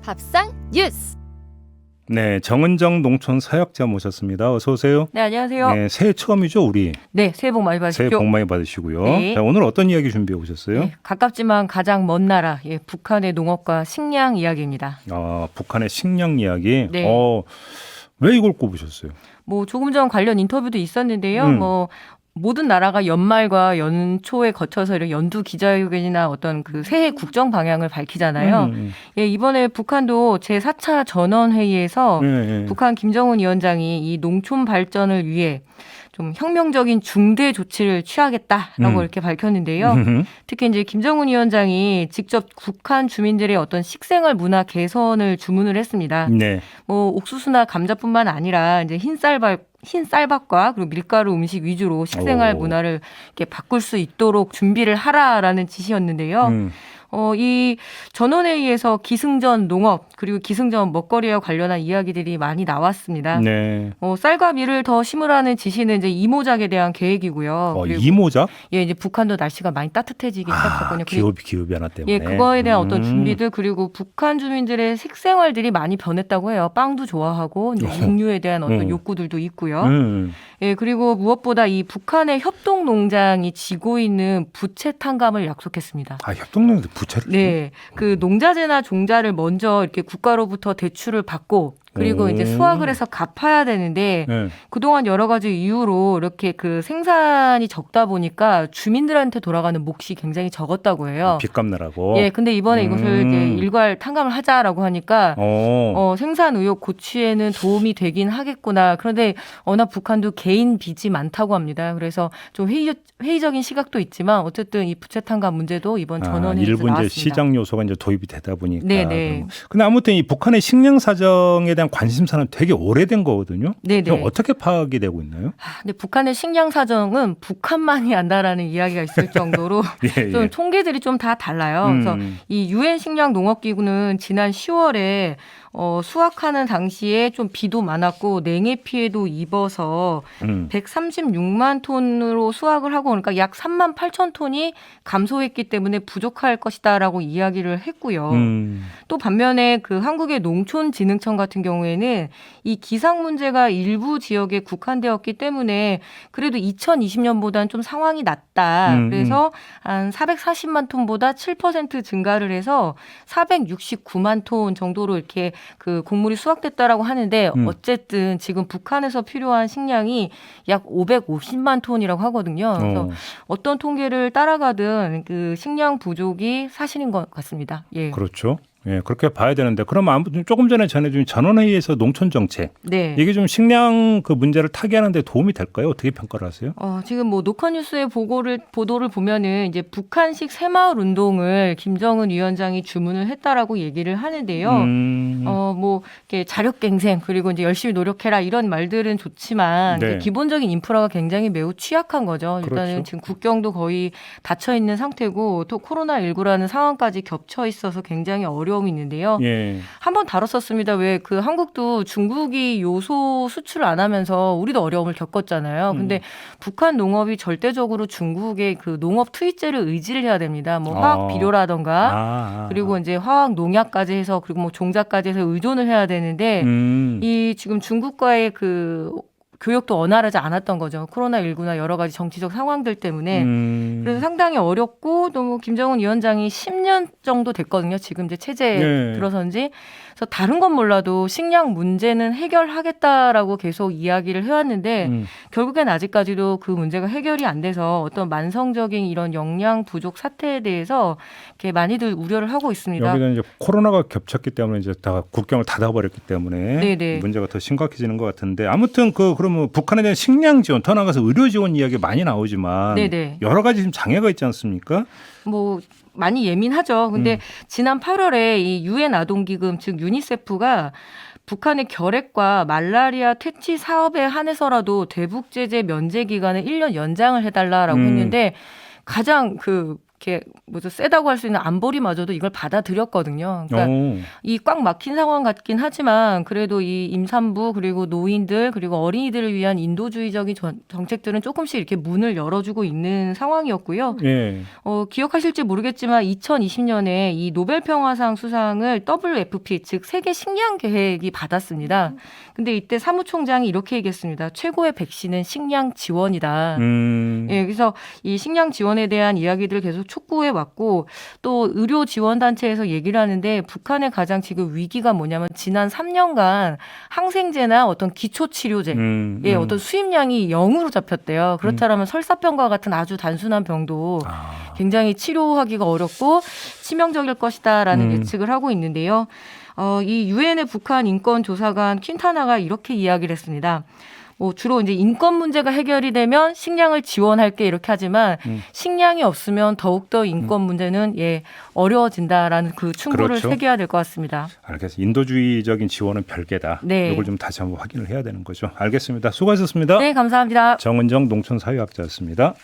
밥상 뉴스. 네, 정은정 농촌 사역자 모셨습니다. 어서 오세요. 네, 안녕하세요. 네, 새해 처음이죠, 우리. 네, 새해 복 많이 받으십시오. 새해 복 많이 받으시고요. 네. 자, 오늘 어떤 이야기 준비해 오셨어요? 네, 가깝지만 가장 먼 나라, 북한의 농업과 식량 이야기입니다. 북한의 식량 이야기. 네. 왜 이걸 꼽으셨어요? 뭐 조금 전 관련 인터뷰도 있었는데요. 뭐 모든 나라가 연말과 연초에 거쳐서 이런 연두 기자회견이나 어떤 그 새해 국정 방향을 밝히잖아요. 예, 이번에 북한도 제4차 전원회의에서 북한 김정은 위원장이 이 농촌 발전을 위해 좀 혁명적인 중대 조치를 취하겠다라고 이렇게 밝혔는데요. 특히 이제 김정은 위원장이 직접 북한 주민들의 어떤 식생활 문화 개선을 주문을 했습니다. 네. 뭐 옥수수나 감자뿐만 아니라 이제 흰 쌀밥과 그리고 밀가루 음식 위주로 식생활 문화를 이렇게 바꿀 수 있도록 준비를 하라라는 지시였는데요. 이 전원회의에서 기승전 농업 그리고 기승전 먹거리와 관련한 이야기들이 많이 나왔습니다. 네. 쌀과 밀을 더 심으라는 지시는 이제 이모작에 대한 계획이고요. 그리고 이모작? 예, 이제 북한도 날씨가 많이 따뜻해지기 시작했거든요. 기후 변화 때문에. 예, 그거에 대한 어떤 준비들 그리고 북한 주민들의 식생활들이 많이 변했다고 해요. 빵도 좋아하고 이제 육류에 대한 어떤 욕구들도 있고요. 예, 그리고 무엇보다 이 북한의 협동 농장이 지고 있는 부채 탕감을 약속했습니다. 협동농장 부채를? 네, 그 농자재나 종자를 먼저 이렇게 국가로부터 대출을 받고 그리고 이제 수확을 해서 갚아야 되는데 그동안 여러 가지 이유로 이렇게 그 생산이 적다 보니까 주민들한테 돌아가는 몫이 굉장히 적었다고 해요. 빚 갚느라고. 예, 근데 이번에 이것을 이제 일괄 탕감을 하자라고 하니까 생산 의욕 고취에는 도움이 되긴 하겠구나. 그런데 워낙 북한도 개인 빚이 많다고 합니다. 그래서 좀 회의적인 시각도 있지만 어쨌든 이 부채 탕감 문제도 이번 전원회의에서 일부 나왔습니다. 이제 시장 요소가 이제 도입이 되다 보니까. 네네. 근데 아무튼 이 북한의 식량 사정에 대한 관심사는 되게 오래된 거거든요. 네네. 그럼 어떻게 파악이 되고 있나요? 근데 북한의 식량 사정은 북한만이 안다라는 이야기가 있을 정도로 좀 통계들이 좀 다 달라요. 그래서 이 유엔 식량 농업기구는 지난 10월에 수확하는 당시에 좀 비도 많았고 냉해 피해도 입어서 136만 톤으로 수확을 하고 그러니까 약 3만 8천 톤이 감소했기 때문에 부족할 것이다라고 이야기를 했고요. 또 반면에 그 한국의 농촌진흥청 같은 경우에는 이 기상 문제가 일부 지역에 국한되었기 때문에 그래도 2020년보다는 좀 상황이 낫다. 그래서 한 440만 톤보다 7% 증가를 해서 469만 톤 정도로 이렇게 그 곡물이 수확됐다라고 하는데 어쨌든 지금 북한에서 필요한 식량이 약 550만 톤이라고 하거든요. 그래서 어떤 통계를 따라가든 그 식량 부족이 사실인 것 같습니다. 예. 그렇죠. 예, 그렇게 봐야 되는데 그럼 아무튼 조금 전에 전해준 전원회의에서 농촌 정책 이게 좀 식량 그 문제를 타개하는 데 도움이 될까요? 어떻게 평가를 하세요? 지금 뭐 녹화뉴스의 보도를 보면은 이제 북한식 새마을 운동을 김정은 위원장이 주문을 했다라고 얘기를 하는데요. 뭐 이렇게 자력갱생 그리고 이제 열심히 노력해라 이런 말들은 좋지만 이제 기본적인 인프라가 굉장히 매우 취약한 거죠. 일단은 그렇죠. 지금 국경도 거의 닫혀 있는 상태고 또 코로나19라는 상황까지 겹쳐 있어서 굉장히 어려움이 있는데요. 한번 다뤘었습니다. 왜 그 한국도 중국이 요소 수출을 안 하면서 우리도 어려움을 겪었잖아요. 근데 북한 농업이 절대적으로 중국의 그 농업 투입제를 의지를 해야 됩니다. 뭐 화학 비료라던가 그리고 이제 화학 농약까지 해서 그리고 뭐 종자까지 해서 의존을 해야 되는데 이 지금 중국과의 그 교역도 원활하지 않았던 거죠. 코로나19나 여러 가지 정치적 상황들 때문에. 그래서 상당히 어렵고 또 김정은 위원장이 10년 정도 됐거든요. 지금 이제 체제에 들어선 지. 그래서 다른 건 몰라도 식량 문제는 해결하겠다라고 계속 이야기를 해왔는데 결국엔 아직까지도 그 문제가 해결이 안 돼서 어떤 만성적인 이런 영양 부족 사태에 대해서 이렇게 많이들 우려를 하고 있습니다. 여기는 이제 코로나가 겹쳤기 때문에 이제 다 국경을 닫아버렸기 때문에 문제가 더 심각해지는 것 같은데 아무튼 그러면 북한에 대한 식량 지원, 더 나아가서 의료 지원 이야기 많이 나오지만 여러 가지 지금 장애가 있지 않습니까? 뭐 많이 예민하죠. 근데 지난 8월에 이 유엔 아동기금 즉 유니세프가 북한의 결핵과 말라리아 퇴치 사업에 한해서라도 대북 제재 면제 기간을 1년 연장을 해달라라고 했는데 가장 그 이렇게 뭐죠 세다고 할 수 있는 안보리마저도 이걸 받아들였거든요. 그러니까 이 꽉 막힌 상황 같긴 하지만 그래도 이 임산부 그리고 노인들 그리고 어린이들을 위한 인도주의적인 정책들은 조금씩 이렇게 문을 열어주고 있는 상황이었고요. 예. 기억하실지 모르겠지만 2020년에 이 노벨 평화상 수상을 WFP 즉 세계 식량 계획이 받았습니다. 근데 이때 사무총장이 이렇게 얘기했습니다. 최고의 백신은 식량 지원이다. 예, 그래서 이 식량 지원에 대한 이야기들을 계속 촉구해 왔고 또 의료 지원 단체에서 얘기를 하는데 북한의 가장 지금 위기가 뭐냐면 지난 3년간 항생제나 어떤 기초 치료제, 예, 어떤 수입량이 0으로 잡혔대요. 그렇다면 설사병과 같은 아주 단순한 병도 굉장히 치료하기가 어렵고 치명적일 것이다라는 예측을 하고 있는데요. 이 유엔의 북한 인권 조사관 퀸타나가 이렇게 이야기를 했습니다. 주로 이제 인권 문제가 해결이 되면 식량을 지원할게 이렇게 하지만 식량이 없으면 더욱더 인권 문제는 어려워진다라는 그 충고를 그렇죠. 새겨야 될 것 같습니다. 알겠습니다. 인도주의적인 지원은 별개다. 네. 이걸 좀 다시 한번 확인을 해야 되는 거죠. 알겠습니다. 수고하셨습니다. 네, 감사합니다. 정은정 농촌사회학자였습니다.